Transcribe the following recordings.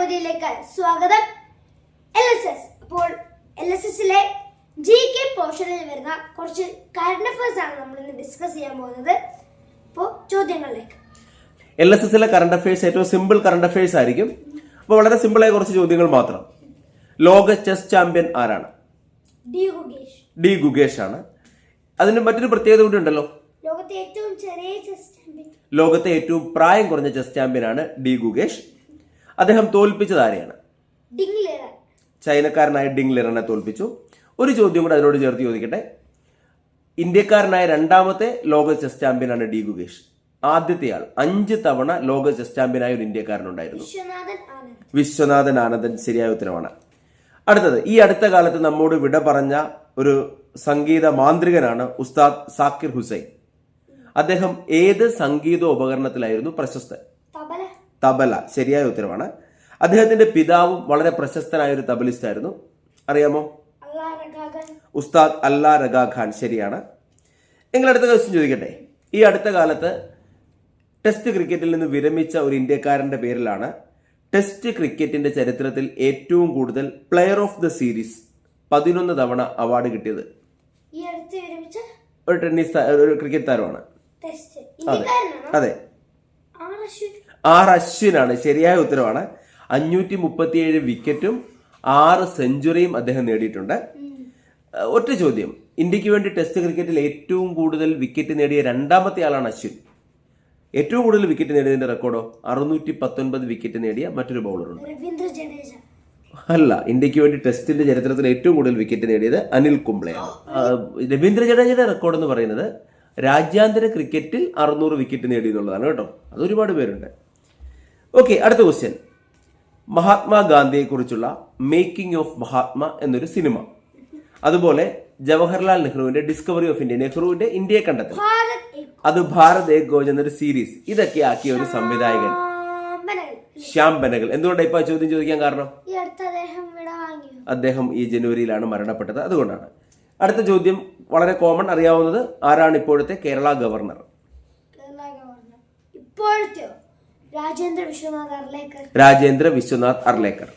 പുതിയതിലേക്ക് സ്വാഗതം. LSS. അപ്പോൾ LSSലെ GK പോർഷനിൽ വരുന്ന കുറച്ച് കറണ്ട് അഫയേഴ്സ് ആണ് നമ്മൾ ഇന്ന് ഡിസ്കസ് ചെയ്യാൻ പോകുന്നത്. അപ്പോൾ ചോദ്യങ്ങളിലേക്ക്. LSSലെ കറണ്ട് അഫയേഴ്സ് ഏറ്റവും സിമ്പിൾ കറണ്ട് അഫയേഴ്സ് ആയിരിക്കും. അപ്പോൾ വളരെ സിമ്പിളായ കുറച്ച് ചോദ്യങ്ങൾ മാത്രം. ലോക ചെസ് ചാമ്പ്യൻ ആരാണ്? ഡി ഗുഗേഷ് ആണ്. അതിന് മറ്റൊരു പ്രത്യേകത കൂടി ഉണ്ടല്ലോ. ലോകത്തെ ഏറ്റവും ചെറിയ ചെസ് ചാമ്പ്യൻ, ലോകത്തെ ഏറ്റവും പ്രായം കുറഞ്ഞ ചെസ് ചാമ്പ്യൻ ആണ് ഡി ഗുഗേഷ്. അദ്ദേഹം തോൽപ്പിച്ചത് ആരെയാണ്? ചൈനക്കാരനായ ഡിങ് ലിറനെ തോൽപ്പിച്ചു. ഒരു ചോദ്യം കൂടെ അതിനോട് ചേർത്ത് ചോദിക്കട്ടെ. ഇന്ത്യക്കാരനായ രണ്ടാമത്തെ ലോക ചെസ് ചാമ്പ്യനാണ് ഡി ഗുഗേഷ്. ആദ്യത്തെ ആൾ 5 തവണ ലോക ചെസ് ചാമ്പ്യനായ ഒരു ഇന്ത്യക്കാരനുണ്ടായിരുന്നു, വിശ്വനാഥൻ ആനന്ദൻ. ശരിയായ ഉത്തരവാണ്. അടുത്തത്, ഈ അടുത്ത കാലത്ത് നമ്മോട് വിട പറഞ്ഞ ഒരു സംഗീത മാന്ത്രികനാണ് ഉസ്താദ് സാക്കിർ ഹുസൈൻ. അദ്ദേഹം ഏത് സംഗീത ഉപകരണത്തിലായിരുന്നു പ്രശസ്തൻ? തബല. ശരിയായ ഉത്തരവാണ്. അദ്ദേഹത്തിന്റെ പിതാവും വളരെ പ്രശസ്തനായ ഒരു തബലിസ്റ്റ് ആയിരുന്നു. അറിയാമോ? ഉസ്താദ് അല്ലാ രഗാ ഖാൻ. ശരിയാണ്. എങ്കിൽ അടുത്ത ക്വസ്റ്റ്യൻ ചോദിക്കട്ടെ. ഈ അടുത്ത കാലത്ത് ടെസ്റ്റ് ക്രിക്കറ്റിൽ നിന്ന് വിരമിച്ച ഒരു ഇന്ത്യക്കാരന്റെ പേരിലാണ് ടെസ്റ്റ് ക്രിക്കറ്റിന്റെ ചരിത്രത്തിൽ ഏറ്റവും കൂടുതൽ പ്ലെയർ ഓഫ് ദ സീരീസ് 11 തവണ അവാർഡ് കിട്ടിയത്. ഒരു ക്രിക്കറ്റ് താരമാണ്. അതെ, ആർ അശ്വിനാണ്. ശരിയായ ഉത്തരവാണ്. 537 വിക്കറ്റും 6 സെഞ്ചുറിയും അദ്ദേഹം നേടിയിട്ടുണ്ട്. ഒറ്റ ചോദ്യം, ഇന്ത്യക്ക് വേണ്ടി ടെസ്റ്റ് ക്രിക്കറ്റിൽ ഏറ്റവും കൂടുതൽ വിക്കറ്റ് നേടിയ രണ്ടാമത്തെ ആളാണ് അശ്വിൻ. ഏറ്റവും കൂടുതൽ വിക്കറ്റ് നേടിയതിന്റെ റെക്കോർഡോ 619 വിക്കറ്റ് നേടിയ മറ്റൊരു ബൗളറുണ്ട്. അല്ല, ഇന്ത്യക്ക് വേണ്ടി ടെസ്റ്റിന്റെ ചരിത്രത്തിൽ ഏറ്റവും കൂടുതൽ വിക്കറ്റ് നേടിയത് അനിൽ കുംബ്ലെയാണ്. രവീന്ദ്ര ജഡേജയുടെ റെക്കോർഡ് എന്ന് പറയുന്നത് രാജ്യാന്തര ക്രിക്കറ്റിൽ 600 വിക്കറ്റ് നേടി എന്നുള്ളതാണ് കേട്ടോ. അത് ഒരുപാട് പേരുണ്ട്. ഓക്കെ, അടുത്ത ക്വസ്റ്റ്യൻ. മഹാത്മാഗാന്ധിയെ കുറിച്ചുള്ള മേക്കിംഗ് ഓഫ് മഹാത്മ എന്നൊരു സിനിമ, അതുപോലെ ജവഹർലാൽ നെഹ്റുവിന്റെ ഡിസ്കവറി ഓഫ് ഇന്ത്യ, നെഹ്റുവിന്റെ ഇന്ത്യയെ കണ്ടെത്തൽ, അത് ഭാരത് ഏക് ഗോജ് എന്നൊരു സീരീസ്, ഇതൊക്കെ ആക്കിയ ഒരു സംവിധായകൻ ശ്യാം ബെനഗൽ. എന്തുകൊണ്ടാണ് ഇപ്പൊ ചോദ്യം ചോദിക്കാൻ കാരണം? അദ്ദേഹം ഈ ജനുവരിയിലാണ് മരണപ്പെട്ടത്, അതുകൊണ്ടാണ്. അടുത്ത ചോദ്യം വളരെ കോമൺ, അറിയാവുന്നത്. ആരാണ് ഇപ്പോഴത്തെ കേരള ഗവർണർ? രാജേന്ദ്ര വിശ്വനാഥ് അർലേക്കർ.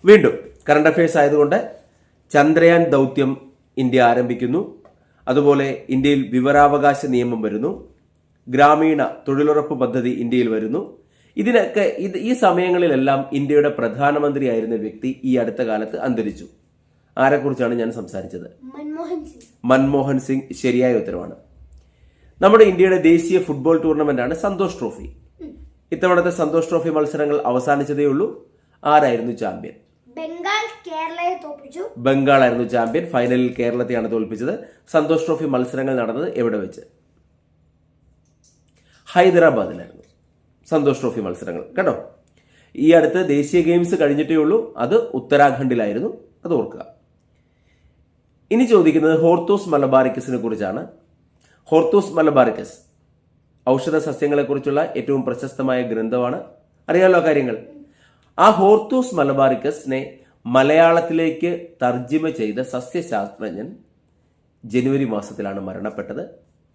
വീണ്ടും കറണ്ട് അഫയേഴ്സ് ആയതുകൊണ്ട് ചന്ദ്രയാൻ ദൗത്യം ഇന്ത്യ ആരംഭിക്കുന്നു. അതുപോലെ ഇന്ത്യയിൽ വിവരാവകാശ നിയമം വരുന്നു. ഗ്രാമീണ തൊഴിലുറപ്പ് പദ്ധതി ഇന്ത്യയിൽ വരുന്നു. ഇതിനൊക്കെ ഈ സമയങ്ങളിലെല്ലാം ഇന്ത്യയുടെ പ്രധാനമന്ത്രിയായിരുന്ന വ്യക്തി ഈ അടുത്ത കാലത്ത് അന്തരിച്ചു. ആരെക്കുറിച്ചാണ് ഞാൻ സംസാരിച്ചത്? മൻമോഹൻ സിംഗ്. ശരിയായ ഉത്തരവാണ്. നമ്മുടെ ഇന്ത്യയുടെ ദേശീയ ഫുട്ബോൾ ടൂർണമെന്റ് ആണ് സന്തോഷ് ട്രോഫി. ഇത്തവണത്തെ സന്തോഷ് ട്രോഫി മത്സരങ്ങൾ അവസാനിച്ചതേ ഉള്ളൂ. ആരായിരുന്നു ചാമ്പ്യൻ? ബംഗാളായിരുന്നു ചാമ്പ്യൻ. ഫൈനലിൽ കേരളത്തെയാണ് തോൽപ്പിച്ചത്. സന്തോഷ് ട്രോഫി മത്സരങ്ങൾ നടന്നത് എവിടെ വെച്ച്? ഹൈദരാബാദിലായിരുന്നു സന്തോഷ് ട്രോഫി മത്സരങ്ങൾ കേട്ടോ. ഈ അടുത്ത് ദേശീയ ഗെയിംസ് കഴിഞ്ഞിട്ടേ ഉള്ളൂ. അത് ഉത്തരാഖണ്ഡിലായിരുന്നു, അത് ഓർക്കുക. ഇനി ചോദിക്കുന്നത് ഹോർത്തൂസ് മലബാറിക്കസിനെ കുറിച്ചാണ്. ഹോർത്തൂസ് മലബാറിക്കസ് ഔഷധ സസ്യങ്ങളെ കുറിച്ചുള്ള ഏറ്റവും പ്രശസ്തമായ ഗ്രന്ഥമാണ്. അറിയാമല്ലോ കാര്യങ്ങൾ. ആ ഹോർത്തൂസ് മലബാറിക്കസിനെ മലയാളത്തിലേക്ക് തർജിമ ചെയ്ത സസ്യശാസ്ത്രജ്ഞൻ ജനുവരി മാസത്തിലാണ് മരണപ്പെട്ടത്.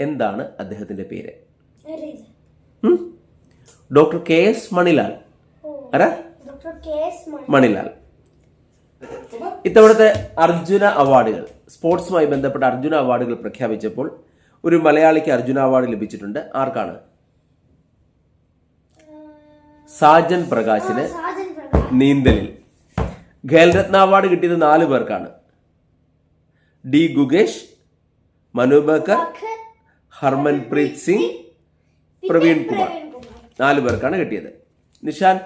എന്താണ് അദ്ദേഹത്തിന്റെ പേര്? Doctor KS Manilal. ആരാ? മണിലാൽ. ഇത്തവണത്തെ അർജുന അവാർഡുകൾ, സ്പോർട്സുമായി ബന്ധപ്പെട്ട അർജുന അവാർഡുകൾ പ്രഖ്യാപിച്ചപ്പോൾ ഒരു മലയാളിക്ക് അർജുന അവാർഡ് ലഭിച്ചിട്ടുണ്ട്. ആർക്കാണ്? സാജൻ പ്രകാശിന് നീന്തലിൽ. ഖേൽരത്ന അവാർഡ് കിട്ടിയത് 4 പേർക്കാണ്. ഡി ഗുഗേഷ്, മനു ബക്കർ, ഹർമൻപ്രീത് സിംഗ്, പ്രവീൺ കുമാർ. 4 പേർക്കാണ് കിട്ടിയത്. നിഷാൻ,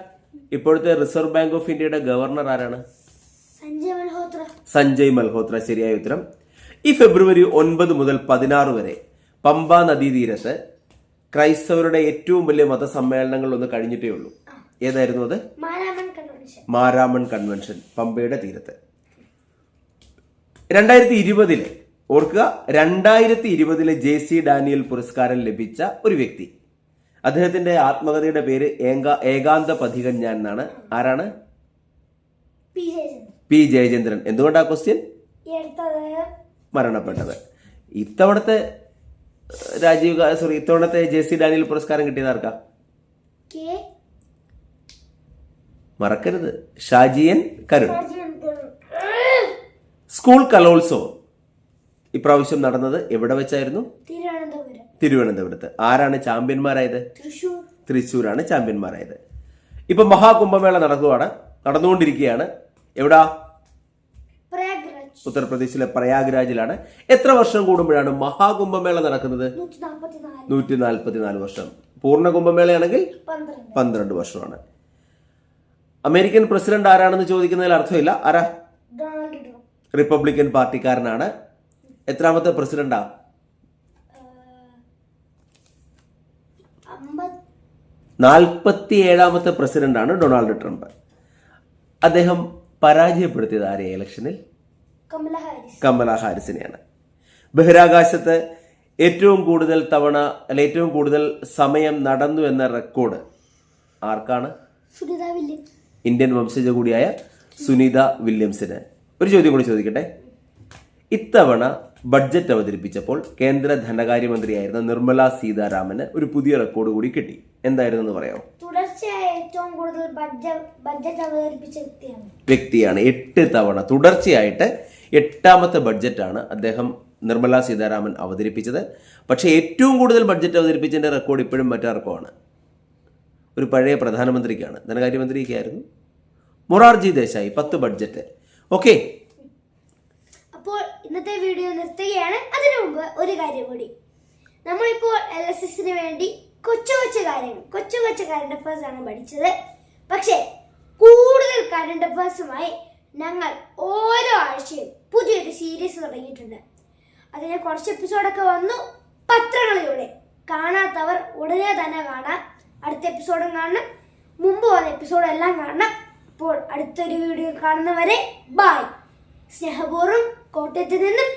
ഇപ്പോഴത്തെ റിസർവ് ബാങ്ക് ഓഫ് ഇന്ത്യയുടെ ഗവർണർ ആരാണ്? സഞ്ജയ് മൽഹോത്ര. ശരിയായ ഉത്തരം. ഈ ഫെബ്രുവരി 9 മുതൽ 16 വരെ പമ്പ നദീതീരത്ത് ക്രൈസ്തവരുടെ ഏറ്റവും വലിയ മതസമ്മേളനങ്ങൾ ഒന്ന് കഴിഞ്ഞിട്ടേ ഉള്ളൂ. ഏതായിരുന്നു അത്? മാരാമൺ കൺവെൻഷൻ, പമ്പയുടെ തീരത്ത്. 2020 ഓർക്കുക, 2020 JC ഡാനിയൽ പുരസ്കാരം ലഭിച്ച ഒരു വ്യക്തി. അദ്ദേഹത്തിന്റെ ആത്മകഥയുടെ പേര് ഏകാന്ത പഥികൻ ഞാൻ എന്നാണ്. ആരാണ്? പി ജയചന്ദ്രൻ. എന്തുകൊണ്ടാ ക്വസ്റ്റ്യൻ? മരണപ്പെട്ടത്. ഇത്തവണത്തെ JC ഡാനിയൽ പുരസ്കാരം കിട്ടിയത് ആർക്കാ? മറക്കരുത്, ഷാജിയൻ കരുൺ. സ്കൂൾ കലോത്സവം ഇപ്രാവശ്യം നടന്നത് എവിടെ വെച്ചായിരുന്നു? തിരുവനന്തപുരത്ത്. ആരാണ് ചാമ്പ്യന്മാരായത്? തൃശ്ശൂരാണ് ചാമ്പ്യന്മാരായത്. ഇപ്പൊ മഹാകുംഭമേള നടന്നുകൊണ്ടിരിക്കുകയാണ്. എവിടാ? ഉത്തർപ്രദേശിലെ പ്രയാഗ്രാജിലാണ്. എത്ര വർഷം കൂടുമ്പോഴാണ് മഹാകുംഭമേള നടക്കുന്നത്? 144 വർഷം. പൂർണ്ണ കുംഭമേളയാണെങ്കിൽ 12 വർഷമാണ്. അമേരിക്കൻ പ്രസിഡന്റ് ആരാണെന്ന് ചോദിക്കുന്നതിൽ അർത്ഥമില്ല. ആരാ? റിപ്പബ്ലിക്കൻ പാർട്ടിക്കാരനാണ്. എത്രാമത്തെ പ്രസിഡന്റാ? 47ാമത്തെ പ്രസിഡന്റാണ് ഡൊണാൾഡ് ട്രംപ്. അദ്ദേഹം പരാജയപ്പെടുത്തിയത് ആരെ ഇലക്ഷനിൽ? കമല ഹാരിസിനെയാണ്. ബഹിരാകാശത്ത് ഏറ്റവും കൂടുതൽ സമയം നടന്നു എന്ന റെക്കോർഡ് ആർക്കാണ്? ഇന്ത്യൻ വംശജ കൂടിയായ സുനിത വില്യംസിന്. ഒരു ചോദ്യം കൂടി ചോദിക്കട്ടെ. ഇത്തവണ ബഡ്ജറ്റ് അവതരിപ്പിച്ചപ്പോൾ കേന്ദ്ര ധനകാര്യമന്ത്രിയായിരുന്ന നിർമ്മല സീതാരാമന് ഒരു പുതിയ റെക്കോർഡ് കൂടി കിട്ടി. എന്തായിരുന്നു എന്ന് പറയാമോ? തുടർച്ചയായി ഏറ്റവും കൂടുതൽ ബഡ്ജറ്റ് അവതരിപ്പിച്ച വ്യക്തിയാണ്. 8 തവണ തുടർച്ചയായിട്ട് 8ാമത്തെ ബഡ്ജറ്റാണ് നിർമ്മല സീതാരാമൻ അവതരിപ്പിച്ചത്. പക്ഷെ ഏറ്റവും കൂടുതൽ ബഡ്ജറ്റ് അവതരിപ്പിച്ചതിന്റെ റെക്കോർഡ് ഇപ്പോഴും മറ്റാർക്കോ ആണ്. ഒരു പഴയ പ്രധാനമന്ത്രിക്കാണ്, ധനകാര്യമന്ത്രിക്കായിരുന്നു, മൊറാർജി ദേശായി. 10 ബഡ്ജറ്റ്. ഓക്കെ, അപ്പോൾ ഇന്നത്തെ വീഡിയോ നിർത്തുകയാണ്. അതിനു മുമ്പ് ഒരു കാര്യം കൂടി. നമ്മളിപ്പോൾ LSSന് വേണ്ടി കൊച്ചു കറണ്ട് അഫയേഴ്സ് ആണ് പഠിച്ചത്. പക്ഷേ കൂടുതൽ കറണ്ട് അഫയേഴ്സുമായി ഞങ്ങൾ ഓരോ ആഴ്ചയും പുതിയൊരു സീരീസ് തുടങ്ങിയിട്ടുണ്ട്. അതിന് കുറച്ച് എപ്പിസോഡൊക്കെ വന്നു പത്രങ്ങളിലൂടെ. കാണാത്തവർ ഉടനെ തന്നെ കാണാം. അടുത്ത എപ്പിസോഡും കാണണം, മുമ്പ് വന്ന എപ്പിസോഡെല്ലാം കാണണം. അപ്പോൾ അടുത്തൊരു വീഡിയോ കാണുന്നവരെ ബൈ. സ്നേഹപൂർവ്വം കോട്ടയത്ത് നിന്നും